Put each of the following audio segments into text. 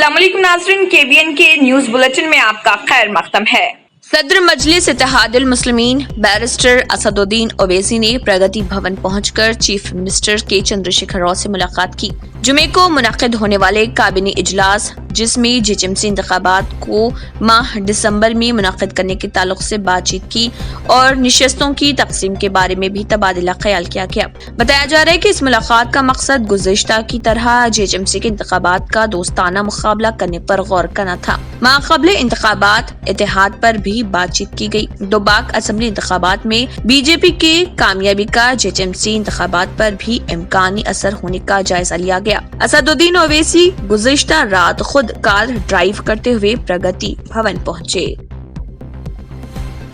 अस्सलाम वालेकुम नाज़रीन, KBN के न्यूज बुलेटिन में आपका खैर मकदम है। सदर मजलिस इत्तेहादुल मुस्लिमीन बैरिस्टर असदुद्दीन ओवैसी ने प्रगति भवन पहुंचकर चीफ मिनिस्टर के चंद्रशेखर राव से मुलाकात की। जुमे को मुनक्किद होने वाले काबिनी इजलास जिसमें जीएचएमसी इंतखाबात को माह दिसंबर में मुनक्किद करने के ताल्लुक से बातचीत की और निशस्तों की तकसीम के बारे में भी तबादला ख्याल किया गया। बताया जा रहा है कि इस मुलाकात का मकसद गुज़िश्ता की तरह जीएचएमसी के इंतखाबात का दोस्ताना मुकाबला करने पर गौर करना था। माक़ाबिले इंतखाबात इत्तेहाद पर भी बातचीत की गई। दोबाक असेंबली इंतखाबात में बीजेपी के कामयाबी का जीएचएमसी इंतखाबात पर भी इम्कानी असर होने का जायजा लिया गया। असदुद्दीन ओवैसी गुज़िश्ता रात खुद कार ड्राइव करते हुए प्रगति भवन पहुंचे।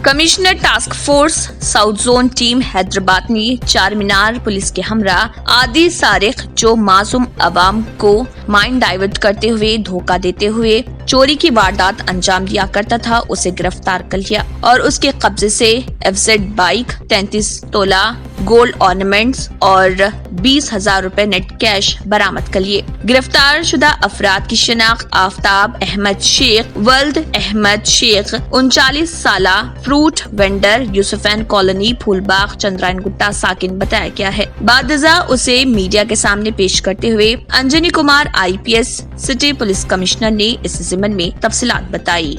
Commissioner task force south zone team Hyderabad ने चार मीनार पुलिस के हमरा आदि सारिक जो मासूम अवाम को माइंड डाइवर्ट करते हुए धोखा देते हुए चोरी की वारदात अंजाम दिया करता था उसे गिरफ्तार कर लिया और उसके कब्जे से एफजेड बाइक, 33 तोला गोल्ड ऑर्नामेंट्स और 20,000 रुपए नेट कैश बरामद कर लिए। गिरफ्तार शुदा अफराद की शिनाख्त आफ्ताब अहमद शेख, वल्द अहमद शेख, 39 साला fruit vendor, Yousufain colony, Phoolbagh, Chandrayangutta साकिन बताया गया है। बादजा उसे मीडिया के सामने पेश करते हुए Anjani Kumar IPS city police commissioner ने इस ज़िमन में तफसीलात बताई।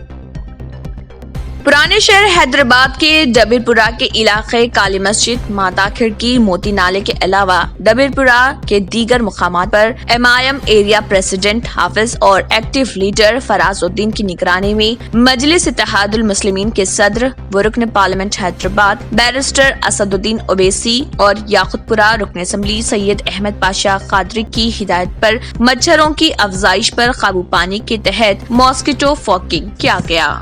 पुराने शहर हैदराबाद के डबीरपुरा के इलाके काली मस्जिद, माता खिड़की, मोती नाले के अलावा डबीरपुरा के दीगर मुकामात पर MIM एरिया प्रेसिडेंट हाफिज और एक्टिव लीडर फराजुद्दीन की निगरानी में मजलिस इत्तेहादुल मुस्लिमीन के सदर व रुकन पार्लियामेंट हैदराबाद बैरिस्टर असदुद्दीन ओवैसी और याकुतपुरा रुकन असम्बली सैयद अहमद पाशा कादरी की हिदायत पर मच्छरों की अफजाइश पर काबू पाने के तहत मॉस्किटो फॉगिंग किया गया।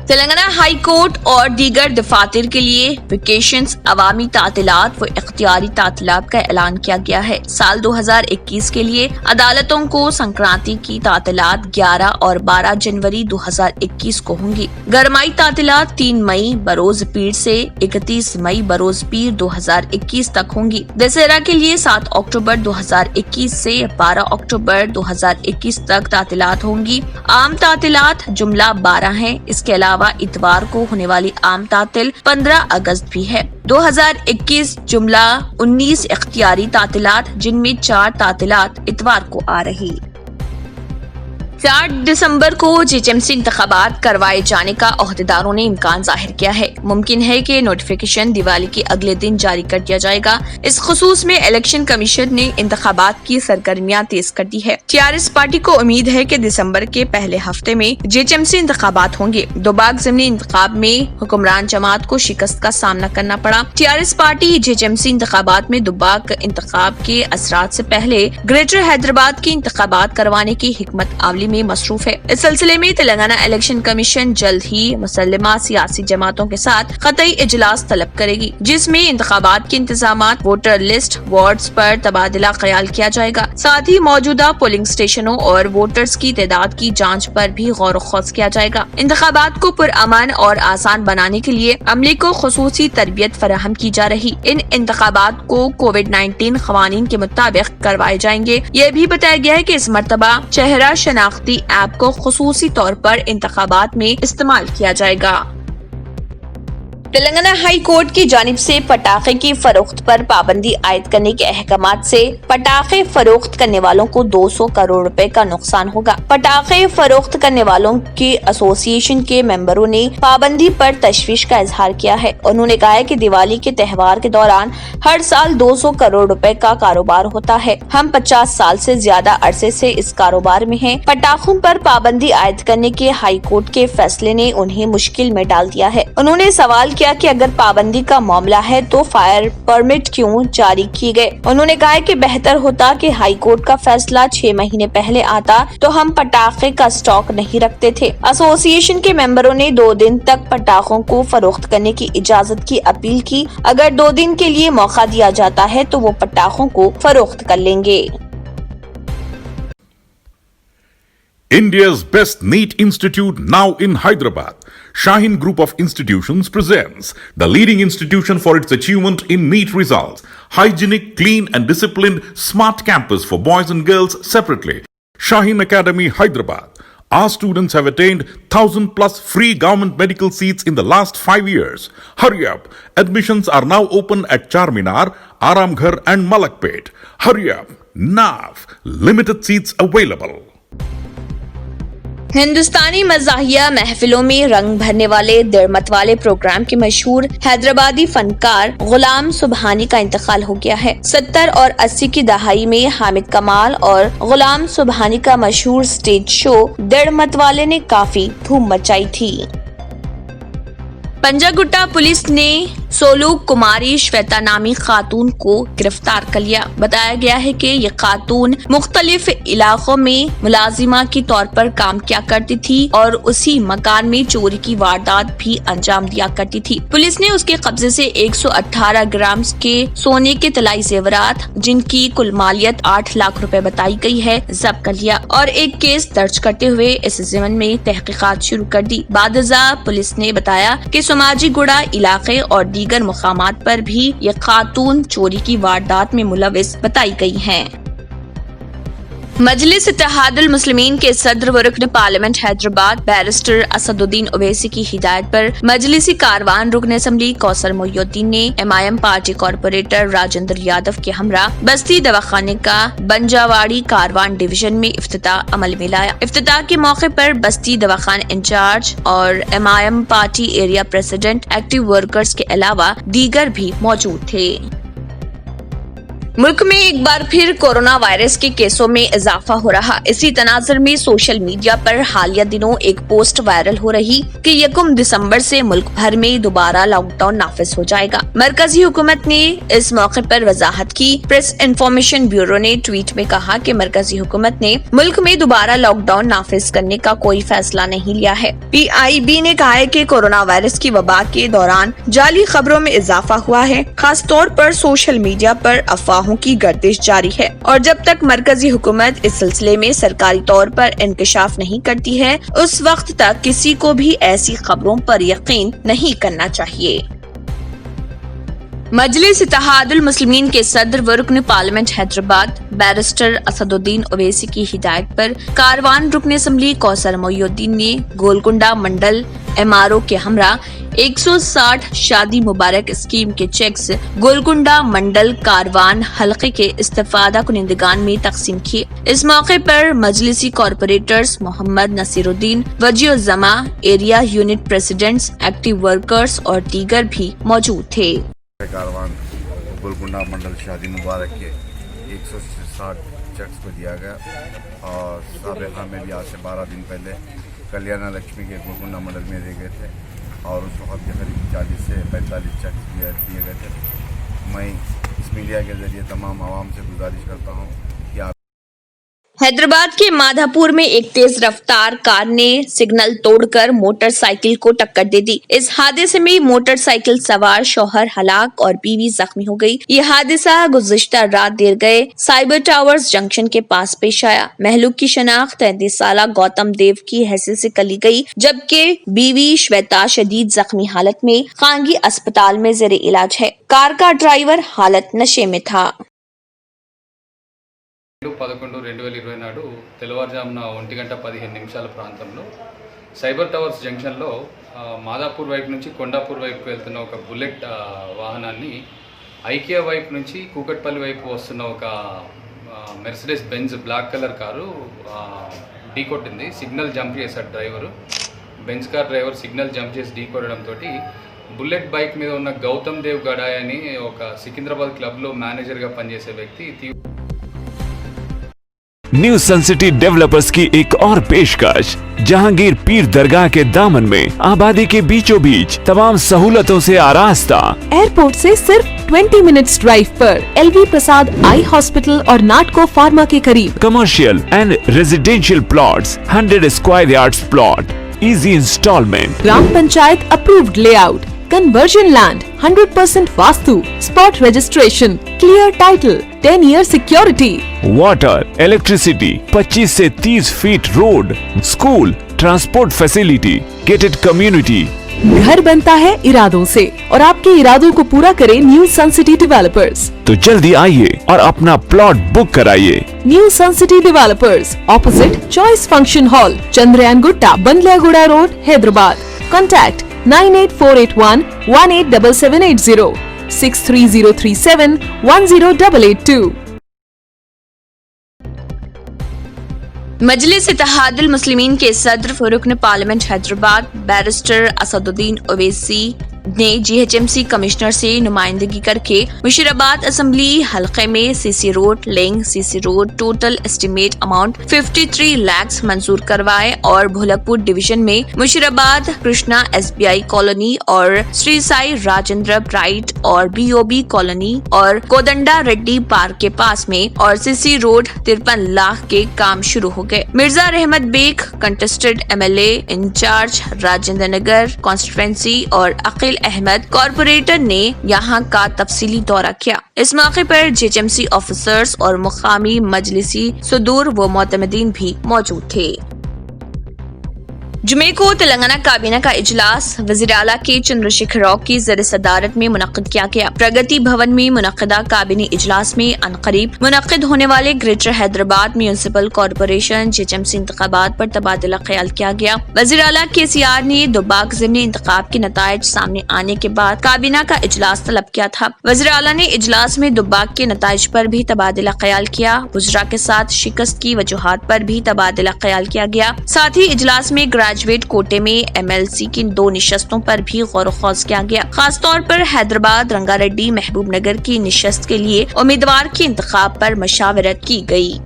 तेलंगाना हाई कोर्ट और दीगर दफातर के लिए वेकेशंस, अवामी तातीलात व इख्तियारी तातीलात का ऐलान किया गया है। साल 2021 के लिए अदालतों को संक्रांति की तातीलात 11 और 12 जनवरी 2021 को होंगी। गरमाई तातीलात 3 मई बरोज पीर से 31 मई बरोज पीर 2021 तक होंगी। दशहरा के लिए 7 अक्टूबर 2021 से 12 अक्टूबर 2021 तक तातीलात होंगी। आम तातीलात जुमला 12 है। इसके अलावा इतवार को होने वाली आम तातिल 15 अगस्त भी है। 2021 जुमला 19 इख्तियारी तातिलात जिनमें 4 तातिलात इतवार को आ रही। 4 दिसंबर को जीएचएमसी इंतखाबात करवाए जाने का ओहदेदारों ने इम्कान जाहिर किया है। मुमकिन है कि नोटिफिकेशन दिवाली के अगले दिन जारी कर दिया जाएगा। इस खुसूस में इलेक्शन कमीशन ने इंतखाबात की सरगर्मियां तेज कर दी है। TRS पार्टी को उम्मीद है कि दिसंबर के पहले हफ्ते में जीएचएमसी इंतखाबात होंगे। दोबाक ज़िमनी इंतखाब में हुक्मरान जमात को शिकस्त का सामना करना पड़ा। TRS पार्टी जीएचएमसी इंतखाबात में दोबाक इंतखाब के असरात से पहले ग्रेटर हैदराबाद की इंतखाबात करवाने की हिकमत आमली में मसरूफ है। इस सिलसिले में तेलंगाना इलेक्शन कमीशन जल्द ही मुसल्लमा सियासी जमातों के साथ कतई इजलास तलब करेगी, जिसमें इंतखाबात के इंतजामात, वोटर लिस्ट, वार्ड्स पर तबादला ख्याल किया जाएगा। साथ ही मौजूदा पोलिंग स्टेशनों और वोटर्स की तादाद की जांच पर भी गौर ख़ौस किया जाएगा। इंतखाबात को पुरअमन और आसान बनाने के लिए अमले को खुसूसी तरबियत फराहम की जा रही। इन इंतखाबात को कोविड-19 क़वानीन के मुताबिक करवाए जाएंगे। ये भी बताया गया है कि इस मरतबा चेहरा शनाख्ती ऐप को खुसूसी तौर पर इंतखाबात में इस्तेमाल किया जाएगा। तेलंगाना हाई कोर्ट की जानिब से पटाखे की फरोख्त पर पाबंदी आयद करने के अहकामात से पटाखे फरोख्त करने वालों को 200 करोड़ रुपए का नुकसान होगा। पटाखे फरोख्त करने वालों के एसोसिएशन के मेंबरों ने पाबंदी पर तशवीश का इजहार किया है। उन्होंने कहा है कि दिवाली के त्योहार के दौरान हर साल 200 करोड़ रुपए का कारोबार होता है। हम 50 साल से ज्यादा अरसे से इस कारोबार में हैं। पटाखों पर पाबंदी आयद करने के हाई कोर्ट के फैसले ने उन्हें मुश्किल में डाल दिया है। उन्होंने सवाल किया कि अगर पाबंदी का मामला है तो फायर परमिट क्यों जारी किए गए। उन्होंने कहा कि बेहतर होता कि हाई कोर्ट का फैसला 6 महीने पहले आता तो हम पटाखे का स्टॉक नहीं रखते थे। एसोसिएशन के मेंबरों ने 2 दिन तक पटाखों को फरोख्त करने की इजाजत की अपील की। अगर 2 दिन के लिए मौका दिया जाता है तो वो पटाखों को फरोख्त कर लेंगे। India's best NEET institute now in Hyderabad. Shaheen Group of Institutions presents the leading institution for its achievement in NEET results. Hygienic, clean and disciplined, smart campus for boys and girls separately. Shaheen Academy, Hyderabad. Our students have attained 1,000 plus free government medical seats in the last 5 years. Hurry up. Admissions are now open at Charminar, Aramghar and Malakpet. Hurry up. Now. Limited seats available. हिंदुस्तानी मज़ाहिया महफिलों में रंग भरने वाले दिरमत वाले programme के मशहूर हैदराबादी फनकार गुलाम सुबहानी का इंतकाल हो गया है। 70 और 80 की दहाई में हामिद कमाल और गुलाम सुबहानी का मशहूर स्टेज शो दिरमत वाले ने काफी धूम मचाई थी। पंजागुट्टा पुलिस ने सोलूक कुमारी श्वेता नामी खातून को गिरफ्तार कर लिया। बताया गया है कि ये खातून मुख्तलिफ इलाकों में मुलाजिमा के तौर पर काम किया करती थी और उसी मकान में चोरी की वारदात भी अंजाम दिया करती थी। पुलिस ने उसके कब्जे से 118 ग्राम के सोने के तलाई जेवरात, जिनकी कुल मालियत 8 लाख रुपए बताई गई है, जब्त कर लिया और एक केस दर्ज करते हुए इस ज़िम्न में तहकीकात शुरू कर दी। बादजा पुलिस ने बताया कि समाजी गुड़ा इलाके और दीगर मुकामात पर भी ये खातून चोरी की वारदात में मुलविस बताई गई हैं। मजलिस इत्तेहादुल मुस्लिमीन के सदर व रुकन पार्लियामेंट हैदराबाद बैरिस्टर असदुद्दीन ओवैसी की हिदायत पर मजलिसी कारवान रुकन असम्बली कौसर मोइनुद्दीन ने MIM party corporator Rajendra Yadav के हमरा बस्ती दवाखाने का बंजावाड़ी कारवान डिवीजन में इफ्तिताह अमल में लाया। इफ्तिताह के मौके पर बस्ती दवाखाना इंचार्ज और MIM party area president active workers के अलावा दीगर भी मौजूद थे। मुल्क में एक बार फिर कोरोना वायरस के केसों में इजाफा हो रहा। इसी तनाजुर में सोशल मीडिया पर हालिया दिनों एक पोस्ट वायरल हो रही कि 1 दिसंबर से मुल्क भर में दोबारा लॉकडाउन नाफिज हो जाएगा। मरकजी हुकूमत ने इस मौके पर वजाहत की। प्रेस इंफॉर्मेशन ब्यूरो ने ट्वीट में कहा कि मरकजी हुकूमत ने मुल्क में दोबारा लॉकडाउन नाफिज करने का कोई फैसला नहीं लिया है। PIB ने कहा है कि कोरोना वायरस की वबा के दौरान जाली खबरों में इजाफा हुआ है। खास तौर पर सोशल मीडिया पर अफवाह की गर्दिश जारी है और जब तक मरकजी हुकूमत इस सिलसिले में सरकारी तौर पर इंकशाफ नहीं करती है, उस वक्त तक किसी को भी ऐसी खबरों पर यकीन नहीं करना चाहिए। मजलिस इत्तेहादुल मुस्लिमीन के सदर व रुकन पार्लियामेंट हैदराबाद बैरिस्टर असदुद्दीन ओवैसी की हिदायत पर कारवान रुकन असम्बली कौसर मोइनुद्दीन ने गोलकुंडा मंडल MRO के हमरा 160 शादी मुबारक स्कीम के चेक्स गोलकुंडा मंडल कारवान हलके के इस्तेफादा कुनिंदगान में तकसीम किए। इस मौके पर मजलिसी corporators Mohammed Naseeruddin, Wajiuzzama, area unit presidents, active workers और दीगर भी मौजूद थे। कारवान गोलकुंडा मंडल शादी मुबारक के 160 चेक्स को दिया गया और साबिक़ा में भी आज से 12 दिन पहले कल्याण लक्ष्मी के गोलकुंडा मंडल में दिए गए थे और उस वक्त के करीब 40 से 45 चेक्स दिए गए थे। मैं इस मीडिया के जरिए तमाम आवाम से गुजारिश करता हूँ कि आप हैदराबाद के माधापुर में एक तेज रफ्तार कार ने सिग्नल तोड़कर मोटरसाइकिल को टक्कर दे दी। इस हादसे में मोटरसाइकिल सवार शौहर हलाक और बीवी जख्मी हो गई। ये हादसा गुज़िश्ता रात देर गए साइबर टावर्स जंक्शन के पास पेश आया। महलूक की शनाख्त 33 साला गौतम देव की हैसियत से कली गई, जबकि बीवी श्वेता शदीद जख्मी हालत में खानगी अस्पताल में ज़ेरे इलाज है। कार का ड्राइवर हालत नशे में था। 11/2024 తెల్లవారుజామున 1:15 ప్రాంతంలో సైబర్ టవర్స్ జంక్షన్లో మాదాపూర్ వైపు నుంచి కొండాపూర్ వైపు వెళ్తున్న ఒక బుల్లెట్ వాహనాన్ని ఐకియా వైపు నుంచి కూకట్పల్లి వైపు వస్తున్న ఒక Mercedes Benz black colour car ఢీకొట్టింది। సిగ్నల్ జంప్ చేశాడు driver. Benz car driver signal jump చేసి ఢీకొట్టడంతో బుల్లెట్ బైక్ మీద ఉన్న గౌతమ్ దేవ్ గడాయ్ అని ఒక సికింద్రాబాద్ క్లబ్లో మేనేజర్గా పనిచేసే వ్యక్తి न्यू सन सिटी डेवलपर्स की एक और पेशकश जहांगीर पीर दरगाह के दामन में आबादी के बीचों बीच तमाम सहूलतों से आरास्ता। एयरपोर्ट से सिर्फ 20 मिनट्स ड्राइव पर LV प्रसाद आई हॉस्पिटल और नाटको फार्मा के करीब। Commercial and residential plots, 100 square yards plot, easy instalment, ग्राम panchayat approved layout, conversion land, 100% vastu, spot registration, clear title, 10 year security, water, electricity, 25 से 30 feet road, school, transport facility, gated community. घर बनता है इरादों से और आपके इरादों को पूरा करे न्यू सन सिटी डेवलपर्स। तो जल्दी आइए और अपना प्लॉट बुक कराइए। New Sun City Developers, opposite Choice Function Hall, Chandrayan Gutta, Bandliaguda Road, Hyderabad. Contact 98481 187780 63037 10882. मजलिस इत्तेहादुल मुस्लिमीन के सदर रुकन पार्लियामेंट हैदराबाद बैरिस्टर असदुद्दीन ओवैसी ने जीएचएमसी कमिश्नर से नुमाइंदगी करके मुशीराबाद असेंबली हलके में CC road link CC road total estimate amount 53 lakh मंजूर करवाए और भोलापुर डिवीजन में मुशीराबाद कृष्णा एसबीआई कॉलोनी और श्री साई राजेंद्र प्राइड और बीओबी कॉलोनी और कोदंडा रेड्डी पार्क के पास में और सीसी रोड 53 लाख के काम शुरू हो गए। Mirza Rahmat Baig contested MLA in-charge Rajendra Nagar constituency और अकील अहमद कॉरपोरेटर ने यहां का तफसीली दौरा किया। इस मौके पर जीएचएमसी ऑफिसर्स और मुकामी मजलिसी सदूर व मोतमदीन भी मौजूद थे। जुमे को तेलंगाना काबीना का इजलास वजीर आला के चंद्रशेखर राव की ज़र सदारत में मुनक्किद किया गया। प्रगति भवन में मुनक्किदा काबीनी इजलास में अनकरीब मुनक्किद होने वाले greater Hyderabad municipal corporation GHMC इंतखाबात पर तबादला ख्याल किया गया। वजीर आला केसीआर ने दुब्बाक ज़िमनी इंतखाब के नताइज सामने आने के बाद काबीना का इजलास तलब किया था। वजीर आला ने इजलास में दुब्बाक के नताइज पर भी तबादला ख्याल किया। वज़रा के साथ शिकस्त की वजूहात पर भी तबादला ख्याल किया गया। साथ ही इजलास में ग्रेजुएट कोटे में एमएलसी की 2 निशस्तों पर भी गौर खौज किया गया। खासतौर पर हैदराबाद रंगारेड्डी महबूब नगर की निशस्त के लिए उम्मीदवार के इंतखाब पर मशावरत की गई।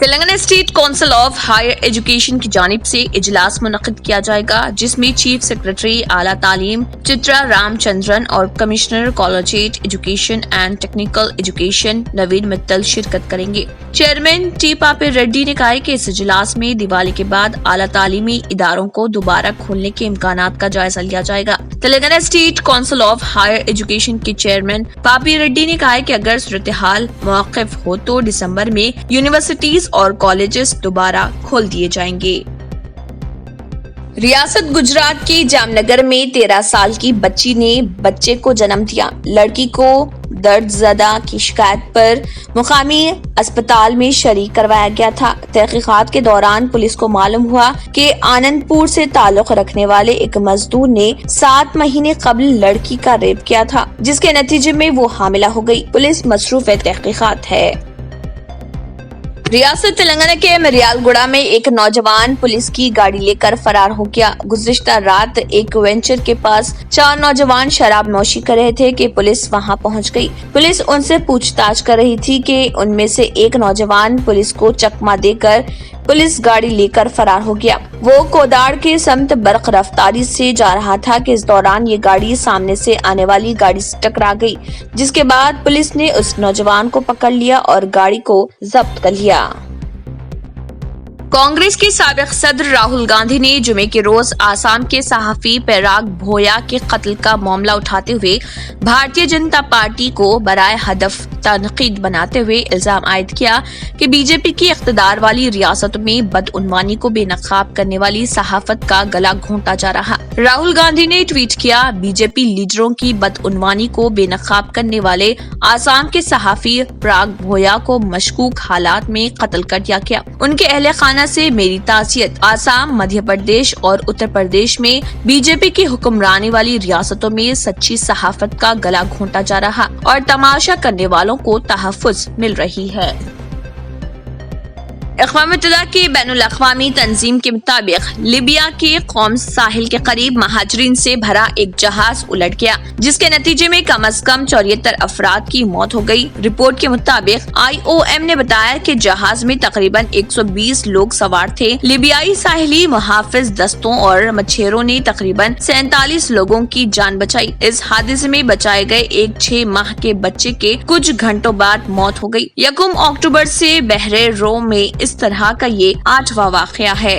Telangana state council of higher education की जानिब से इजलास मुनक्किद किया जाएगा, जिसमें चीफ सेक्रेटरी आला तालीम चित्रा रामचंद्रन और commissioner collegiate education and technical education Naveen Mittal शिरकत करेंगे। चेयरमैन टी पापे रेड्डी ने कहा कि इस इजलास में दिवाली के बाद आला तालीमी इदारों को दोबारा खोलने के इम्कानात का जायजा लिया जाएगा। Telangana state council of higher education के चेयरमैन पापी रेड्डी ने कहा कि अगर सूरत हाल मौक़िफ हो तो दिसंबर में यूनिवर्सिटीज और कॉलेजेस दोबारा खोल दिए जाएंगे। रियासत गुजरात के जामनगर में 13 साल की बच्ची ने बच्चे को जन्म दिया। लड़की को दर्द ज़दा की शिकायत पर मुकामी अस्पताल में शरीक करवाया गया था। तहकीकात के दौरान पुलिस को मालूम हुआ कि आनंदपुर से ताल्लुक रखने वाले एक मजदूर ने 7 महीने कबल लड़की का रेप किया था, जिसके नतीजे में वो हामिला हो गई। पुलिस मसरूफ तहकीकात है। रियासत तेलंगाना के मरियालगुड़ा में एक नौजवान पुलिस की गाड़ी लेकर फरार हो गया। गुज़िश्ता रात एक वेंचर के पास 4 नौजवान शराब नोशी कर रहे थे कि पुलिस वहां पहुंच गई। पुलिस उनसे पूछताछ कर रही थी कि उनमें से एक नौजवान पुलिस को चकमा देकर पुलिस गाड़ी लेकर फरार हो गया। वो कोदाड़ के समत बर्क रफ्तारी से जा रहा था कि इस दौरान ये गाड़ी सामने से आने वाली गाड़ी से टकरा गई, जिसके बाद पुलिस ने उस नौजवान को पकड़ लिया और गाड़ी को जब्त कर लिया। कांग्रेस के साबिक सदर राहुल गांधी ने जुमे के रोज आसाम के सहाफी पैराग भोया के कत्ल का मामला उठाते हुए भारतीय जनता पार्टी को बराए हदफ तनकीद बनाते हुए इल्जाम आयद किया कि बीजेपी की इख्तिदार वाली रियासतों में बदउनवानी को बेनकाब करने वाली सहाफत का गला घोंटा जा रहा। राहुल गांधी ने ट्वीट किया, बीजेपी लीडरों की बदउनवानी को बेनकाब करने वाले आसाम के सहाफी पराग भोया को मशकूक हालात में कत्ल कर दिया गया। उनके अहले खाना से मेरी ताज़ियत। आसाम, मध्य प्रदेश और उत्तर प्रदेश में बीजेपी की हुक्मरानी वाली रियासतों में सच्ची सहाफत का गला घोंटा जा रहा और तमाशा करने वालों को तहफ़्फ़ुज़ मिल रही है। अक़वाम मुत्तहिदा की बैनुल अक़वामी तंजीम के मुताबिक लीबिया के कौम साहिल के करीब महाजरीन से भरा एक जहाज उलट गया, जिसके नतीजे में कम से कम 74 अफराद की मौत हो गई। रिपोर्ट के मुताबिक IOM ने बताया कि जहाज में तकरीबन 120 लोग सवार थे। लीबियाई साहिली मुहाफिज दस्तों और मछेरों ने तकरीबन 47 लोगों की जान बचाई। इस हादसे में बचाए गए एक 6 माह के बच्चे के कुछ घंटों बाद मौत हो गई। 1 अक्टूबर से बहरे रोम में इस तरह का ये 8वां वाक़या है।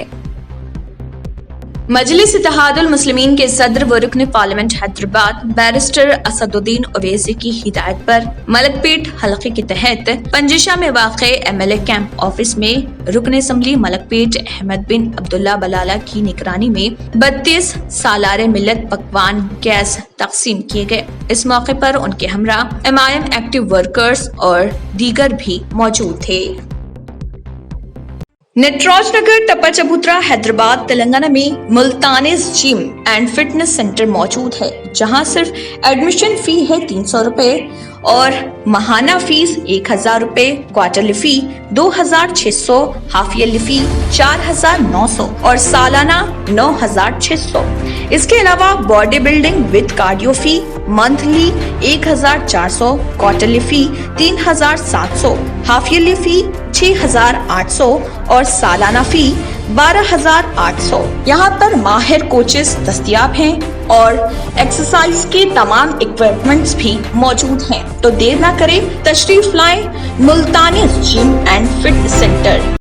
मजलिस इत्तेहादुल मुस्लिमीन के सदर व रुकन पार्लियामेंट हैदराबाद बैरिस्टर असदुद्दीन ओवैसी की हिदायत पर मलकपेट हलके के तहत पंजिशा में वाक़े MLA कैंप ऑफिस में रुकन असम्बली मलकपेट अहमद बिन अब्दुल्ला बलाला की निगरानी में 32 सालारे मिलत पकवान गैस तकसीम किए गए। इस मौके पर उनके हमरा MIM एक्टिव वर्कर्स और दीगर भी मौजूद थे। नटराज नगर टप्पा चबूतरा हैदराबाद तेलंगाना में मुल्तानीज जिम एंड फिटनेस सेंटर मौजूद है, जहां सिर्फ एडमिशन फी है 300 रुपए और माहाना फीस 1000 रुपए, quarterly fee 2600, half yearly fee 4900 और सालाना 9600। इसके अलावा bodybuilding with cardio fee monthly 1400, quarterly fee 3700, half yearly fee 6800 और सालाना फी 12800। यहाँ पर माहिर कोचेस दस्तयाब हैं और एक्सरसाइज के तमाम इक्विपमेंट्स भी मौजूद हैं। तो देर ना करें, तशरीफ लाएं मुल्तानी जिम एंड फिटनेस सेंटर।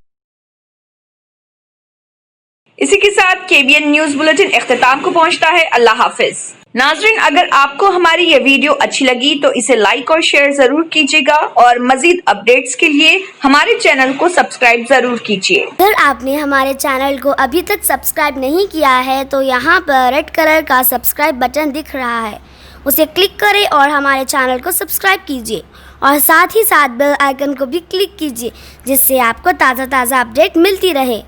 इसी के साथ KBN न्यूज बुलेटिन इख्तिताम को पहुंचता है। अल्लाह हाफिज। नाज़रीन, अगर आपको हमारी ये वीडियो अच्छी लगी तो इसे लाइक और शेयर जरूर कीजिएगा और मजीद अपडेट्स के लिए हमारे चैनल को सब्सक्राइब जरूर कीजिए। अगर आपने हमारे चैनल को अभी तक सब्सक्राइब नहीं किया है तो यहाँ पर रेड कलर का सब्सक्राइब बटन दिख रहा है, उसे क्लिक करें और हमारे चैनल को सब्सक्राइब कीजिए और साथ ही साथ बेल आइकन को भी क्लिक कीजिए, जिससे आपको ताज़ा अपडेट मिलती रहे।